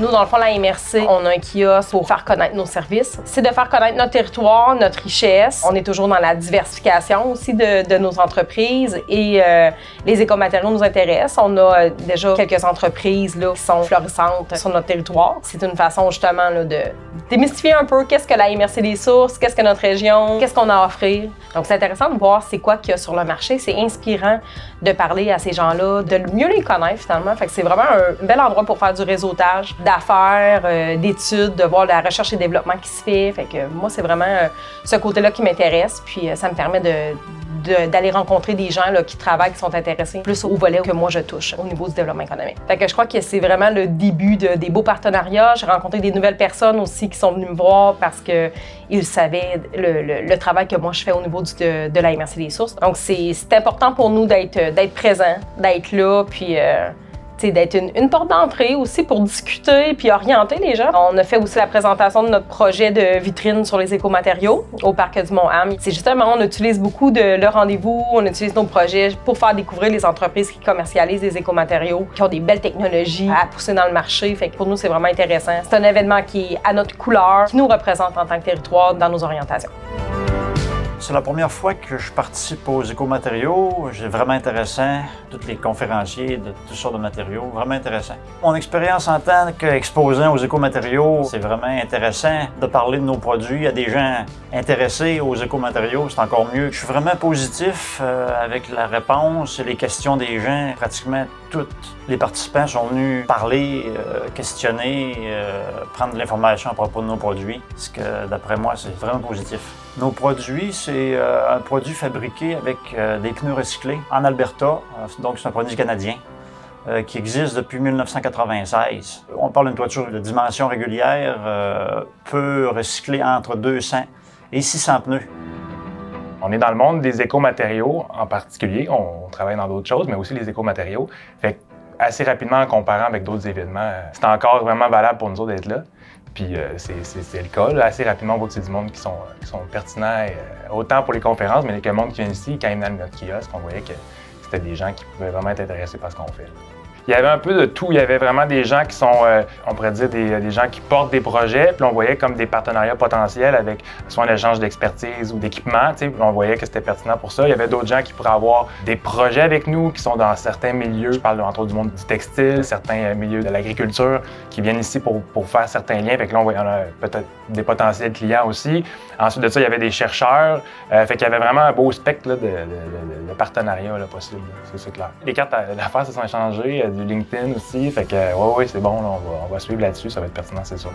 Nous, dans le fond, la MRC, on a un kiosque pour faire connaître nos services. C'est de faire connaître notre territoire, notre richesse. On est toujours dans la diversification aussi de nos entreprises et les écomatériaux nous intéressent. On a déjà quelques entreprises là, qui sont florissantes sur notre territoire. C'est une façon justement là, de démystifier un peu qu'est-ce que la MRC des Sources, qu'est-ce que notre région, qu'est-ce qu'on a à offrir. Donc, c'est intéressant de voir c'est quoi qu'il y a sur le marché. C'est inspirant de parler à ces gens-là, de mieux les connaître finalement. Fait que c'est vraiment un bel endroit pour faire du réseautage, d'affaires, d'études, de voir la recherche et développement qui se fait. Fait que moi, c'est vraiment ce côté-là qui m'intéresse. Puis ça me permet d'aller rencontrer des gens là, qui travaillent, qui sont intéressés plus au volet que moi je touche au niveau du développement économique. Fait que je crois que c'est vraiment le début des beaux partenariats. J'ai rencontré des nouvelles personnes aussi qui sont venues me voir parce qu'ils savaient le travail que moi je fais au niveau de la MRC des Sources. Donc c'est important pour nous d'être présents, d'être là, puis d'être une porte d'entrée aussi pour discuter puis orienter les gens. On a fait aussi la présentation de notre projet de vitrine sur les écomatériaux au parc du Mont-Ham. C'est justement, on utilise beaucoup de le rendez-vous, on utilise nos projets pour faire découvrir les entreprises qui commercialisent des écomatériaux, qui ont des belles technologies à pousser dans le marché. Fait que pour nous, c'est vraiment intéressant. C'est un événement qui est à notre couleur, qui nous représente en tant que territoire dans nos orientations. C'est la première fois que je participe aux écomatériaux. C'est vraiment intéressant. Tous les conférenciers de toutes sortes de matériaux, vraiment intéressant. Mon expérience en tant qu'exposant aux écomatériaux, c'est vraiment intéressant de parler de nos produits à des gens intéressés aux écomatériaux. C'est encore mieux. Je suis vraiment positif avec la réponse et les questions des gens. Pratiquement tous les participants sont venus parler, questionner, prendre de l'information à propos de nos produits. Ce que, d'après moi, c'est vraiment positif. Nos produits, c'est un produit fabriqué avec des pneus recyclés en Alberta. Donc, c'est un produit canadien qui existe depuis 1996. On parle d'une toiture de dimension régulière, peut recycler entre 200 et 600 pneus. On est dans le monde des écomatériaux en particulier. On travaille dans d'autres choses, mais aussi les écomatériaux. Fait que assez rapidement, en comparant avec d'autres événements, c'est encore vraiment valable pour nous autres d'être là. Puis c'est le cas. Là, assez rapidement, on voit que c'est du monde qui sont pertinents, autant pour les conférences, mais que le monde qui vient ici, quand ils venaient dans notre kiosque, on voyait que c'était des gens qui pouvaient vraiment être intéressés par ce qu'on fait. Il y avait un peu de tout. Il y avait vraiment des gens qui sont, on pourrait dire, des gens qui portent des projets. Puis on voyait comme des partenariats potentiels avec soit un échange d'expertise ou d'équipement. Puis on voyait que c'était pertinent pour ça. Il y avait d'autres gens qui pourraient avoir des projets avec nous, qui sont dans certains milieux. Je parle entre autres du monde du textile, certains milieux de l'agriculture, qui viennent ici pour faire certains liens. Fait que là, on a peut-être des potentiels clients aussi. Ensuite de ça, il y avait des chercheurs. Fait qu'il y avait vraiment un beau spectre là, de partenariats là, possible. C'est clair. Les cartes d'affaires se sont échangées. Du LinkedIn aussi, fait que oui, c'est bon, là, on va suivre là-dessus, ça va être pertinent, c'est sûr.